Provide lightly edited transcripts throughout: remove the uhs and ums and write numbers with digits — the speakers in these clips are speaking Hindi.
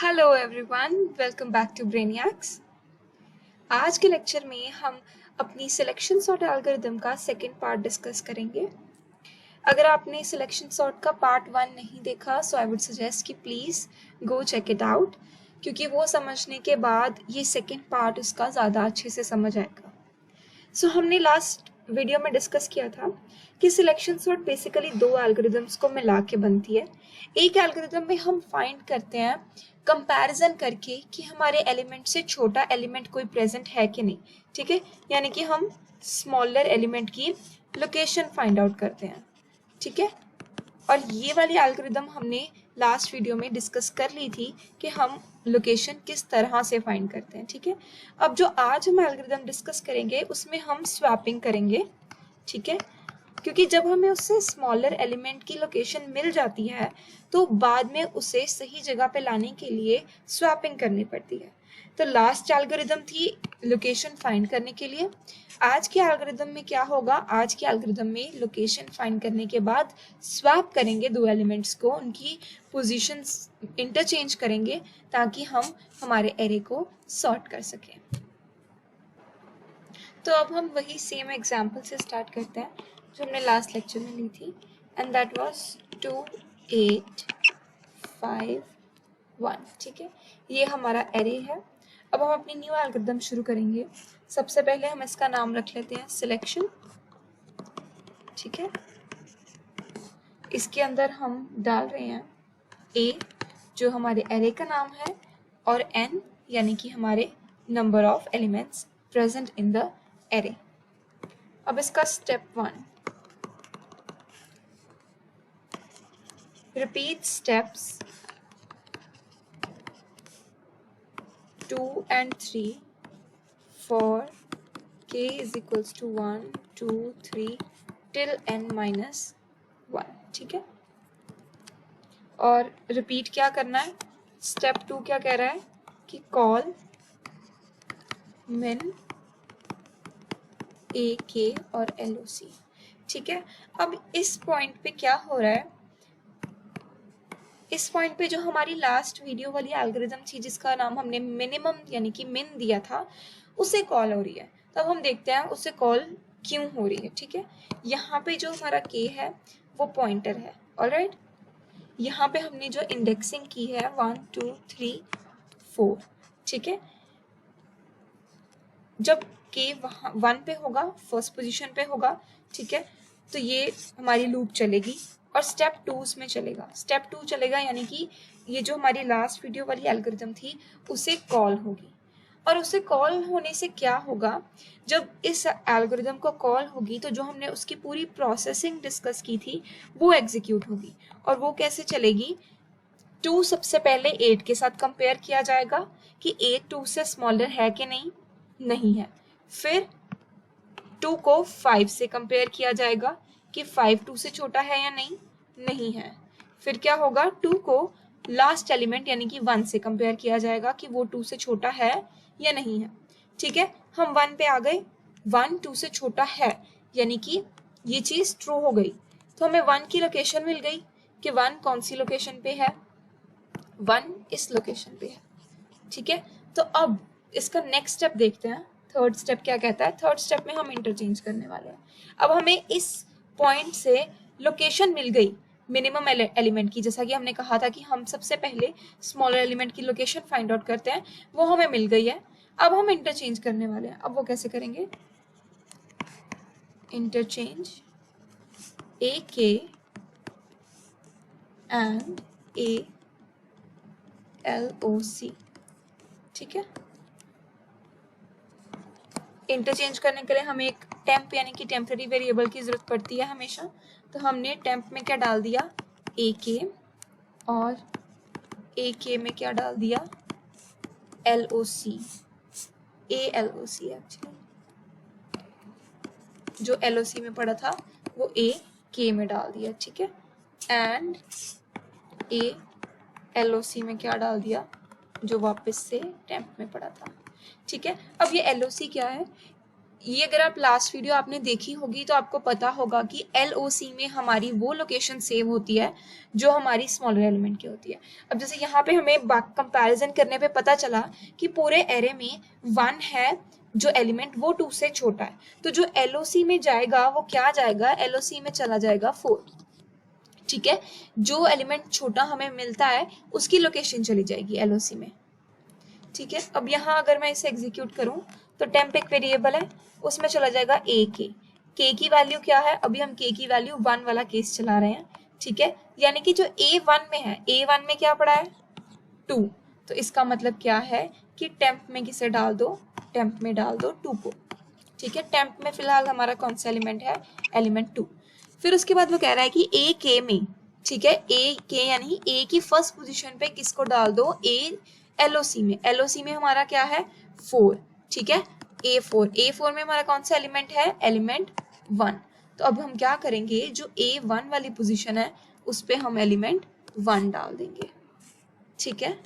Hello everyone, welcome back to Brainiacs. आज के लेक्चर में हम अपनी सिलेक्शन सॉर्ट एल्गोरिथम का सेकंड पार्ट डिस्कस करेंगे। अगर आपने सिलेक्शन सॉर्ट का पार्ट 1 नहीं देखा सो आई वुड सजेस्ट कि please go check it out, क्योंकि वो समझने के बाद ये सेकंड पार्ट उसका ज़्यादा अच्छे से समझ आएगा। सो हमने लास्ट वीडियो में डिस्कस किया था कि सिलेक्शन सॉर्ट बेसिकली दो एल्गोरिथम्स को मिला के बनती है। एक एल्गोरिथम में हम फाइंड करते हैं कंपैरिजन करके कि हमारे एलिमेंट से छोटा एलिमेंट कोई प्रेजेंट है कि नहीं, ठीक है, यानी कि हम स्मॉलर एलिमेंट की लोकेशन फाइंड आउट करते हैं, ठीक है। और ये वाली एल्गोरिथम हमने लास्ट वीडियो में डिस्कस कर ली थी कि हम लोकेशन किस तरह से फाइंड करते हैं, ठीक है। अब जो आज हम एल्गोरिथम डिस्कस करेंगे उसमें हम स्वैपिंग करेंगे, ठीक है, क्योंकि जब हमें उससे स्मॉलर एलिमेंट की लोकेशन मिल जाती है तो बाद में उसे सही जगह पे लाने के लिए स्वैपिंग करनी पड़ती है। तो लास्ट एल्गोरिथम थी लोकेशन फाइंड करने के लिए। आज के एल्गोरिथम में क्या होगा, आज के एल्गोरिथम में लोकेशन फाइंड करने के बाद स्वैप करेंगे दो एलिमेंट्स को, उनकी पोजीशंस इंटरचेंज करेंगे ताकि हम हमारे एरे को सॉर्ट कर सकें। तो अब हम वही सेम एग्जाम्पल से स्टार्ट करते हैं जो हमने लास्ट लेक्चर में ली थी, एंड दैट वाज 2 8 5 1, ठीक है। ये हमारा एरे है। अब हम अपनी न्यू एल्गोरिथम शुरू करेंगे। सबसे पहले हम इसका नाम रख लेते हैं सिलेक्शन, ठीक है। इसके अंदर हम डाल रहे हैं ए जो हमारे एरे का नाम है और एन यानी कि हमारे number of elements present in the array. अब इसका step 1, repeat steps 2 and 3 for k is equals to 1 2 3 till n minus 1, ठीक है। और रिपीट क्या करना है, स्टेप 2 क्या कह रहा है कि कॉल min a k और loc, ठीक है। अब इस पॉइंट पे क्या हो रहा है, इस पॉइंट पे जो हमारी लास्ट वीडियो वाली एल्गोरिथम थी जिसका नाम हमने मिनिमम यानी कि मिन दिया था उसे कॉल हो रही है। तब हम देखते हैं उसे कॉल क्यों हो रही है, ठीक है। यहाँ पे जो हमारा के है वो पॉइंटर है, ऑलराइट। यहाँ पे हमने जो इंडेक्सिंग की है 1 2 3 4, ठीक है। जब के वहाँ 1 पे होगा, फर्स्ट पोजीशन पे होगा, ठीक है, तो ये हमारी लूप चलेगी और स्टेप 2 उसमें चलेगा। स्टेप 2 चलेगा यानी कि ये जो हमारी लास्ट वीडियो वाली एल्गोरिथम थी उसे कॉल होगी। और उसे कॉल होने से क्या होगा, जब इस एल्गोरिथम को कॉल होगी तो जो हमने उसकी पूरी प्रोसेसिंग डिस्कस की थी वो एग्जीक्यूट होगी। और वो कैसे चलेगी, 2 सबसे पहले 8 के साथ कंपेयर किया जाएगा कि 8 2 से स्मॉलर है कि नहीं है। फिर 2 को 5 से कंपेयर किया जाएगा कि 5 2 से छोटा है या नहीं है। फिर क्या होगा, 2 को लास्ट एलिमेंट यानी कि 1 से कंपेयर किया जाएगा कि वो 2 से छोटा है या नहीं है, ठीक है। हम 1 पे आ गए, 1 2 से छोटा है यानी कि ये चीज ट्रू हो गई। तो हमें 1 की लोकेशन मिल गई कि 1 कौन सी लोकेशन पे है, 1 इस लोकेशन पे है, ठीक है। तो अब इसका नेक्स्ट स्टेप देखते हैं। थर्ड स्टेप क्या कहता है, थर्ड स्टेप में हम इंटरचेंज करने वाले हैं। अब हमें इस पॉइंट से लोकेशन मिल गई मिनिमम एलिमेंट की, जैसा कि हमने कहा था कि हम सबसे पहले स्मॉलर एलिमेंट की लोकेशन फाइंड आउट करते हैं, वो हमें मिल गई है। अब हम इंटरचेंज करने वाले हैं। अब वो कैसे करेंगे, इंटरचेंज ए के एंड ए एल ओ सी, ठीक है। इंटरचेंज करने के लिए हमें एक टेम्प यानी कि टेम्पररी वेरिएबल की जरूरत पड़ती है हमेशा। तो हमने टेम्प में क्या डाल दिया, ए के, और ए के में क्या डाल दिया, L O C, A L O C. Actually जो एल ओ सी में पड़ा था वो ए के में डाल दिया, ठीक है। And A L O C में क्या डाल दिया, जो वापस से टेम्प में पड़ा था, ठीक है। अब ये एल ओ सी क्या है, ये अगर आप लास्ट वीडियो आपने देखी होगी तो आपको पता होगा कि LOC में हमारी वो लोकेशन सेव होती है जो हमारी स्मॉलर एलिमेंट की होती है। अब जैसे यहाँ पे हमें कंपैरिजन करने पे पता चला कि पूरे एरे में 1 है जो एलिमेंट वो 2 से छोटा है, तो जो LOC में जाएगा वो क्या जाएगा, LOC में चला जाएगा 4। ठीक है, जो एलिमेंट छोटा हमें मिलता है उसकी लोकेशन चली जाएगी LOC में। ठीक है, अब यहाँ अगर मैं इसे एग्जीक्यूट करूं तो टेम्प एक वेरिएबल है, उसमें चला जाएगा के की वैल्यू क्या है, अभी हम के की वैल्यू 1 वाला केस चला रहे हैं। ठीक है, यानी कि जो A1 में है, A1 में क्या पड़ा है 2, तो इसका मतलब क्या है कि टेम्प में किसे डाल दो, टेम्प में डाल दो 2 को। ठीक है, टेम्प में फिलहाल हमारा कौन सा एलिमेंट है, एलिमेंट 2। फिर उसके बाद वो कह रहा है कि ए के में, ठीक है, ए के यानी ए की फर्स्ट पोजीशन पे किसको डाल दो, ए LOC में, LOC में हमारा क्या है 4। ठीक है, A4 में हमारा कौन सा एलिमेंट है, एलिमेंट 1। तो अब हम क्या करेंगे, जो A1 वाली पोजीशन है उस पे हम एलिमेंट 1 डाल देंगे। ठीक है,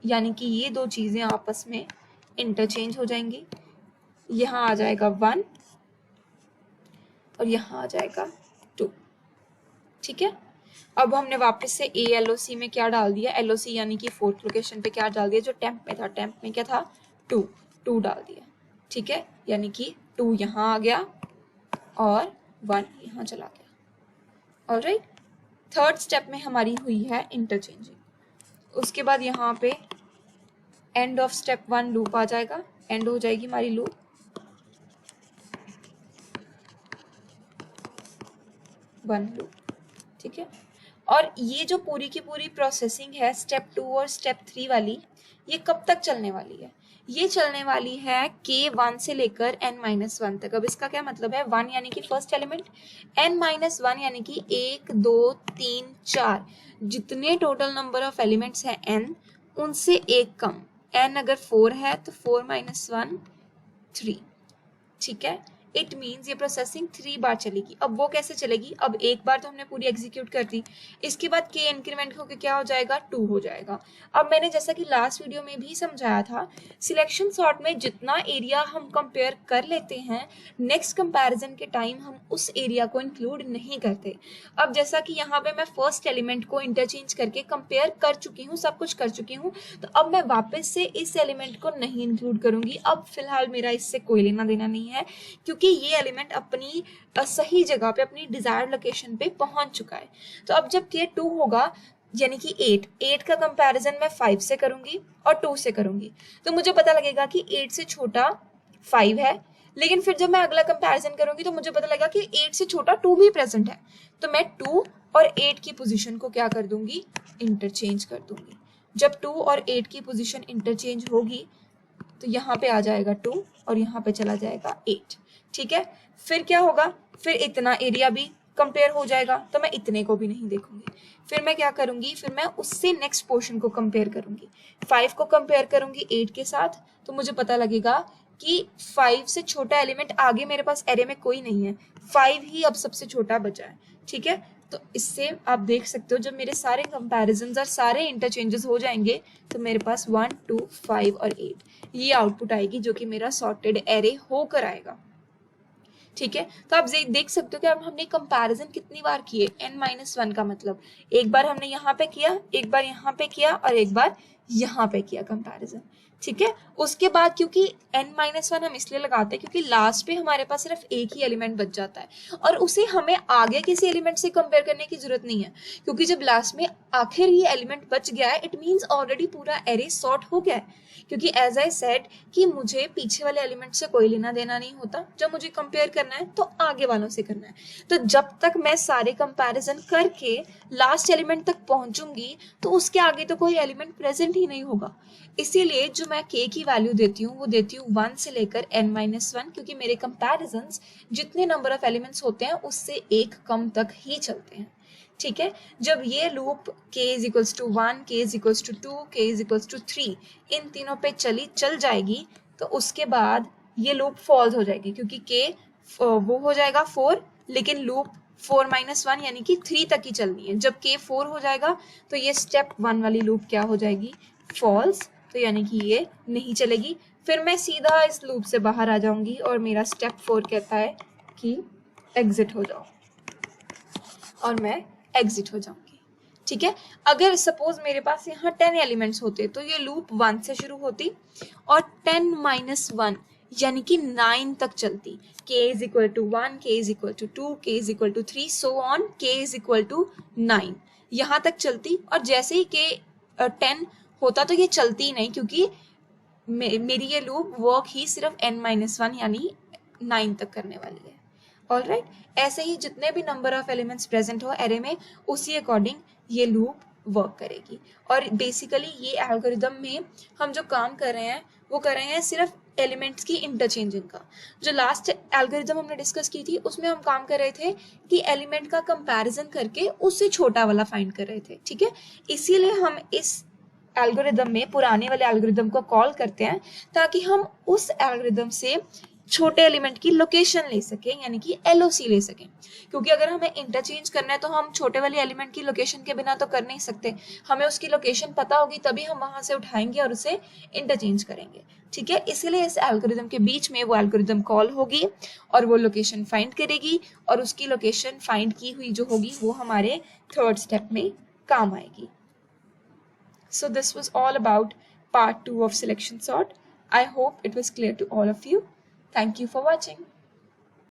यानी कि ये दो चीजें आपस में इंटरचेंज हो जाएंगी, यहाँ आ जाएगा 1 और यहाँ आ जाएगा 2। ठीक है, अब हमने वापस से LOC में क्या डाल दिया, LOC यानी कि 4th लोकेशन पे क्या डाल दिया, जो टेम्प में था, टेम्प में क्या था 2 डाल दिया। ठीक है, यानी कि 2 यहाँ आ गया और 1 यहाँ चला गया। ऑलराइट, थर्ड स्टेप में हमारी हुई है इंटरचेंजिंग। उसके बाद यहाँ पे एंड ऑफ स्टेप 1 लूप आ जाएगा, एंड हो जाएगी हमारी लूप। ठीक है, और ये जो पूरी की पूरी प्रोसेसिंग है स्टेप 2 और स्टेप 3 वाली, ये कब तक चलने वाली है, ये चलने वाली है K1 से लेकर N-1 तक। अब इसका क्या मतलब है, 1 यानी कि फर्स्ट एलिमेंट, N-1 यानी कि 1 2 3 4, जितने टोटल नंबर ऑफ एलिमेंट्स हैं N, उनसे एक कम। N अगर 4 है तो 4 - 1 3। ठीक है, इट मीन्स ये प्रोसेसिंग 3 बार चलेगी। अब वो कैसे चलेगी, अब एक बार तो हमने पूरी एग्जीक्यूट कर दी, इसके बाद के इंक्रीमेंट होकर क्या हो जाएगा, 2 हो जाएगा। अब मैंने जैसा कि लास्ट वीडियो में भी समझाया था, सिलेक्शन सॉर्ट में जितना एरिया हम कंपेयर कर लेते हैं, नेक्स्ट कंपैरिजन के टाइम हम उस एरिया को इंक्लूड नहीं करते। अब जैसा कि यहाँ पे मैं फर्स्ट एलिमेंट को इंटरचेंज करके कंपेयर कर चुकी हूँ, सब कुछ कर चुकी हूँ, तो अब मैं वापस से इस एलिमेंट को नहीं इंक्लूड करूंगी। अब फिलहाल मेरा इससे कोई लेना देना नहीं है, क्योंकि ये एलिमेंट अपनी सही जगह पे, अपनी डिजायर्ड लोकेशन पे पहुंच चुका है। तो अब जब K2 होगा यानी कि 8 का कंपैरिजन मैं 5 से करूंगी और 2 से करूंगी, तो मुझे पता लगेगा कि 8 से छोटा 5 है। लेकिन फिर जब मैं अगला कंपैरिजन करूंगी तो मुझे पता लगेगा कि 8 से छोटा 2 भी प्रेजेंट है, तो मैं 2 और 8 की पोजीशन को क्या कर दूंगी, इंटरचेंज कर दूंगी। जब 2 और 8 की पोजीशन इंटरचेंज होगी तो यहाँ पे आ जाएगा 2 और यहाँ पे चला जाएगा 8। ठीक है, फिर क्या होगा, फिर इतना एरिया भी कंपेयर हो जाएगा, तो मैं इतने को भी नहीं देखूंगी। फिर मैं क्या करूंगी, फिर मैं उससे नेक्स्ट पोर्शन को कंपेयर करूंगी, 5 को कंपेयर करूंगी 8 के साथ, तो मुझे पता लगेगा कि 5 से छोटा एलिमेंट आगे मेरे पास एरे में कोई नहीं है, 5 ही अब सबसे छोटा बचा है। ठीक है, तो इससे आप देख सकते हो जब मेरे सारे कंपैरिजंस और सारे इंटरचेंजेस हो जाएंगे तो मेरे पास 1 2 5 और 8 ये आउटपुट आएगी, जो कि मेरा सॉर्टेड एरे होकर आएगा। ठीक है, तो आप देख सकते हो कि अब हमने कंपैरिजन कितनी बार किए, N-1 का मतलब एक बार हमने यहाँ पे किया, एक बार यहाँ पे किया और एक बार यहाँ पे किया कंपैरिजन। ठीक है, उसके बाद क्योंकि N-1 हम इसलिए लगाते हैं क्योंकि लास्ट पे हमारे पास सिर्फ एक ही एलिमेंट बच जाता है और उसे हमें आगे किसी एलिमेंट से कंपेयर करने की जरूरत नहीं है, क्योंकि जब लास्ट में आखिर ही एलिमेंट बच गया है, इट मीन्स ऑलरेडी पूरा एरे सॉर्ट हो गया है। क्योंकि एज आई सेड कि मुझे पीछे वाले एलिमेंट से कोई लेना देना नहीं होता, जब मुझे कंपेयर करना है तो आगे वालों से करना है। तो जब तक मैं सारे कंपैरिजन करके लास्ट एलिमेंट तक पहुंचूंगी तो उसके आगे तो कोई एलिमेंट प्रेजेंट ही नहीं होगा। इसीलिए जो मैं k की वैल्यू देती हूँ वो देती हूँ 1 से लेकर N-1, क्योंकि मेरे कंपैरिजंस जितने नंबर ऑफ एलिमेंट्स होते हैं उससे एक कम तक ही चलते हैं। ठीक है, जब ये लूप k = 1, k = 2, k = 3 इन तीनों पे चल जाएगी तो उसके बाद ये लूप फॉल्स हो जाएगी, क्योंकि k वो हो जाएगा 4, लेकिन लूप 4 - 1 यानी कि 3 तक ही चलनी है। जब k 4 हो जाएगा तो ये स्टेप 1 वाली लूप क्या हो जाएगी, फॉल्स तो यानी कि ये नहीं चलेगी। फिर मैं सीधा इस लूप से बाहर आ जाऊंगी और मेरा स्टेप 4 कहता है कि एग्जिट हो जाओ, और मैं एग्जिट हो जाऊंगी। ठीक है, अगर सपोज मेरे पास यहाँ 10 एलिमेंट्स होते तो ये लूप 1 से शुरू होती और 10 माइनस 1 यानी कि 9 तक चलती। k is equal to 1, k is equal to 2, k is equal to 3, so on, k is equal to 9 यहाँ तक चलती। और जैसे ही k 10 होता तो ये चलती ही नहीं, क्योंकि मेरी ये लूप वर्क ही सिर्फ n-1 यानी 9 तक करने वाली है। ऑलराइट, ऐसे ही जितने भी नंबर ऑफ एलिमेंट्स प्रेजेंट हो एरे में, उसी अकॉर्डिंग ये लूप वर्क करेगी। और बेसिकली ये एल्गोरिदम में हम जो काम कर रहे हैं वो कर रहे हैं सिर्फ एलिमेंट्स की इंटरचेंजिंग का। जो लास्ट एल्गोरिदम हमने डिस्कस की थी उसमें हम काम कर रहे थे कि एलिमेंट का कंपैरिजन करके उससे छोटा वाला फाइंड कर रहे थे। ठीक है, इसीलिए हम इस एल्गोरिदम में पुराने वाले एल्गोरिदम को कॉल करते हैं ताकि हम उस एल्गोरिदम से छोटे एलिमेंट की लोकेशन ले सकें, यानी कि एलओसी ले सकें। क्योंकि अगर हमें इंटरचेंज करना है तो हम छोटे वाले एलिमेंट की लोकेशन के बिना तो कर नहीं सकते, हमें उसकी लोकेशन पता होगी तभी हम वहां से उठाएंगे और उसे इंटरचेंज करेंगे। ठीक है, इसीलिए इस एल्गोरिदम के बीच में वो एल्गोरिदम कॉल होगी और वो लोकेशन फाइंड करेगी, और उसकी लोकेशन फाइंड की हुई जो होगी वो हमारे थर्ड स्टेप में काम आएगी। So this was all about part 2 of selection sort. I hope it was clear to all of you. Thank you for watching.